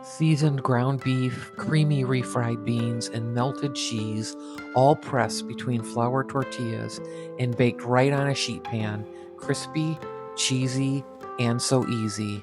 Seasoned ground beef, creamy refried beans, and melted cheese, all pressed between flour tortillas and baked right on a sheet pan. Crispy, cheesy, and so easy.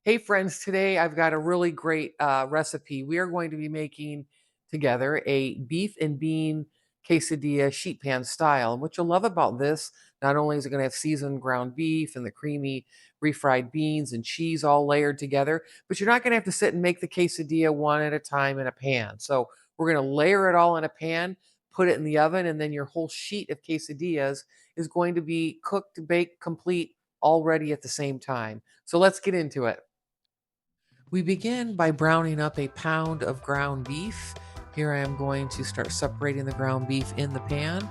Hey, friends, today I've got a really great recipe. We are going to be making together a beef and bean quesadilla sheet pan style. And what you'll love about this, not only is it going to have seasoned ground beef and the creamy refried beans and cheese all layered together, but you're not going to have to sit and make the quesadilla one at a time in a pan. So we're going to layer it all in a pan, put it in the oven, and then your whole sheet of quesadillas is going to be cooked, baked, complete, all ready at the same time. So let's get into it. We begin by browning up a pound of ground beef. Here I am going to start separating the ground beef in the pan,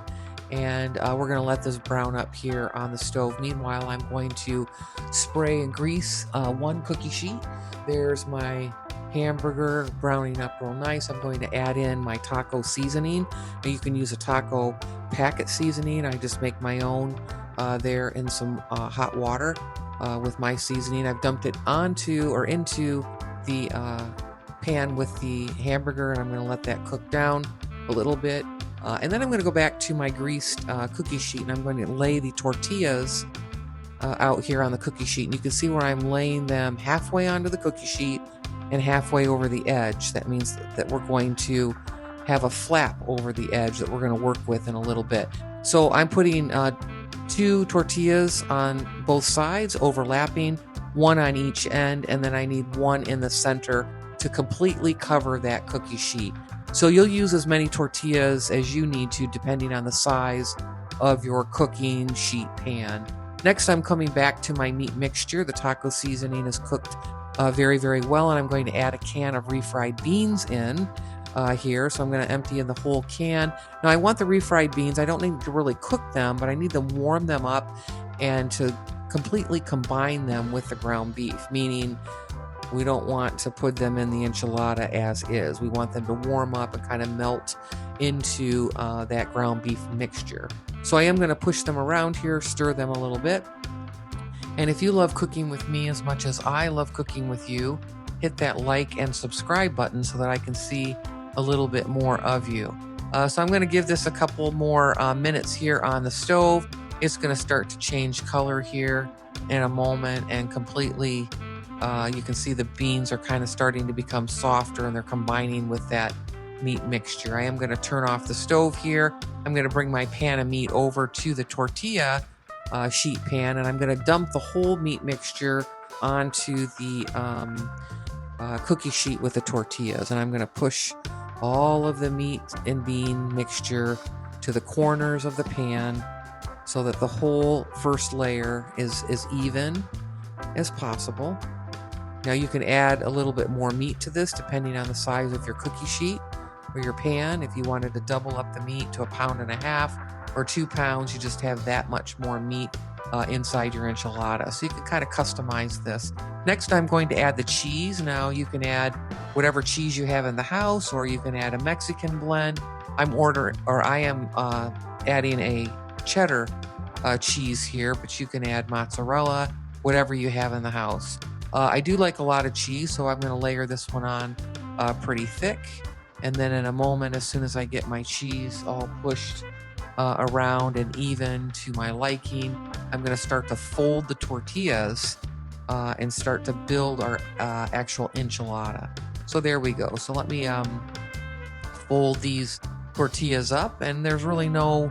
and we're going to let this brown up here on the stove. Meanwhile, I'm going to spray and grease one cookie sheet. There's my hamburger browning up real nice. I'm going to add in my taco seasoning. Now you can use a taco packet seasoning. I just make my own there in some hot water. With my seasoning, I've dumped it onto or into the pan with the hamburger, and I'm going to let that cook down a little bit. And then I'm going to go back to my greased cookie sheet, and I'm going to lay the tortillas out here on the cookie sheet. And you can see where I'm laying them halfway onto the cookie sheet and halfway over the edge. That means that we're going to have a flap over the edge that we're going to work with in a little bit. So I'm putting 2 tortillas on both sides, overlapping, 1 on each end, and then I need 1 in the center to completely cover that cookie sheet. So you'll use as many tortillas as you need to, depending on the size of your cooking sheet pan. Next, I'm coming back to my meat mixture. The taco seasoning is cooked very, very well, and I'm going to add a can of refried beans in here. So I'm going to empty in the whole can. Now I want the refried beans. I don't need to really cook them, but I need to warm them up and to completely combine them with the ground beef, meaning we don't want to put them in the enchilada as is. We want them to warm up and kind of melt into that ground beef mixture. So I am going to push them around here, stir them a little bit. And if you love cooking with me as much as I love cooking with you, hit that like and subscribe button so that I can see a little bit more of you. So I'm going to give this a couple more minutes here on the stove. It's going to start to change color here in a moment, and completely you can see the beans are kind of starting to become softer, and they're combining with that meat mixture. I am going to turn off the stove here. I'm going to bring my pan of meat over to the tortilla sheet pan, and I'm going to dump the whole meat mixture onto the cookie sheet with the tortillas, and I'm going to push all of the meat and bean mixture to the corners of the pan so that the whole first layer is as even as possible. Now you can add a little bit more meat to this depending on the size of your cookie sheet or your pan. If you wanted to double up the meat to 1.5 pounds or 2 pounds, you just have that much more meat inside your enchilada. So you can kind of customize this. Next, I'm going to add the cheese. Now you can add whatever cheese you have in the house, or you can add a Mexican blend. I am adding a cheddar cheese here, but you can add mozzarella, whatever you have in the house. I do like a lot of cheese, so I'm going to layer this one on pretty thick. And then in a moment, as soon as I get my cheese all pushed around and even to my liking, I'm going to start to fold the tortillas and start to build our actual enchilada. So there we go. So let me fold these tortillas up, and there's really no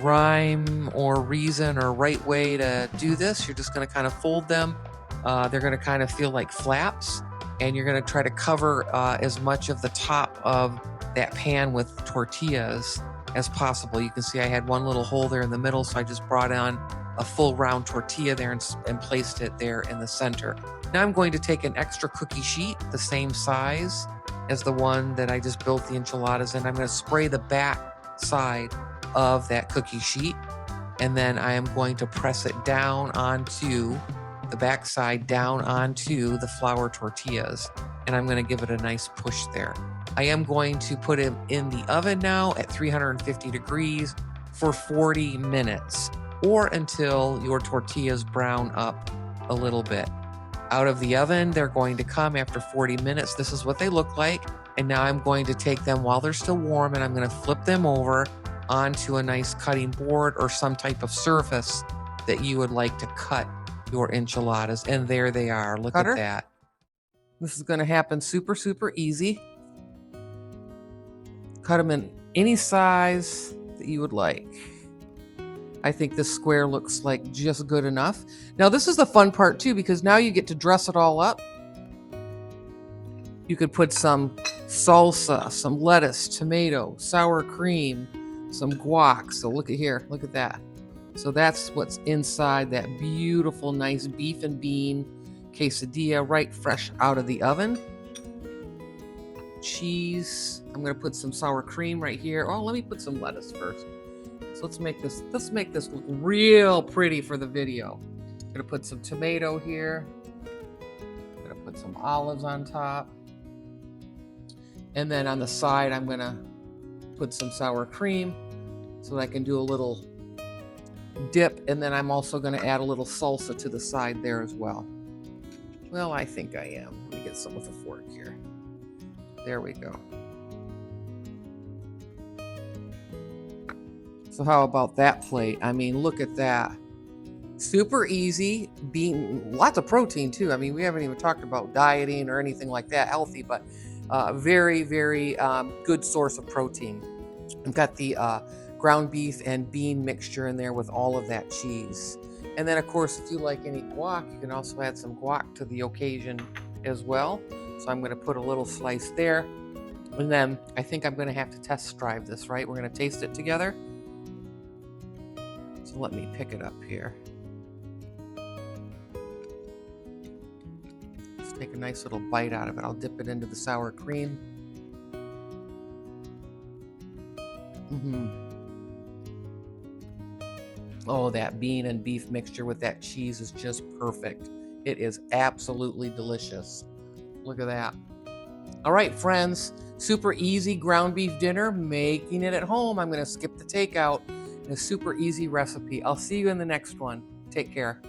rhyme or reason or right way to do this. You're just going to kind of fold them. They're going to kind of feel like flaps, and you're going to try to cover as much of the top of that pan with tortillas as possible. You can see I had one little hole there in the middle, so I just brought on a full round tortilla there and placed it there in the center. Now I'm going to take an extra cookie sheet, the same size as the one that I just built the enchiladas in. I'm going to spray the back side of that cookie sheet, and then I am going to press it down onto the back side, down onto the flour tortillas, and I'm going to give it a nice push there. I am going to put it in the oven now at 350 degrees for 40 minutes, or until your tortillas brown up a little bit. out of the oven. They're going to come after 40 minutes. This is what they look like. And now I'm going to take them while they're still warm, and I'm going to flip them over onto a nice cutting board or some type of surface that you would like to cut your enchiladas. And there they are. Look at that. This is going to happen super, super easy. Cut them in any size that you would like. I think this square looks like just good enough. Now this is the fun part too, because now you get to dress it all up. You could put some salsa, some lettuce, tomato, sour cream, some guac. So look at here, look at that. So that's what's inside that beautiful, nice beef and bean quesadilla, right fresh out of the oven. Cheese. I'm gonna put some sour cream right here. Oh, let me put some lettuce first. So let's make this look real pretty for the video. I'm gonna put some tomato here. I'm gonna put some olives on top. And then on the side, I'm gonna put some sour cream so that I can do a little dip. And then I'm also gonna add a little salsa to the side there as well. Well, I think I am. Let me get some with a fork here. There we go. So how about that plate? I mean, look at that. Super easy, lots of protein too. I mean, we haven't even talked about dieting or anything like that, healthy, but very, very good source of protein. I've got the ground beef and bean mixture in there with all of that cheese. And then, of course, if you like any guac, you can also add some guac to the occasion as well. So I'm going to put a little slice there. And then I think I'm going to have to test drive this, right? We're going to taste it together. So let me pick it up here. Just take a nice little bite out of it. I'll dip it into the sour cream. Oh, that bean and beef mixture with that cheese is just perfect. It is absolutely delicious. Look at that. All right, friends, super easy ground beef dinner, making it at home. I'm going to skip the takeout. A super easy recipe. I'll see you in the next one. Take care.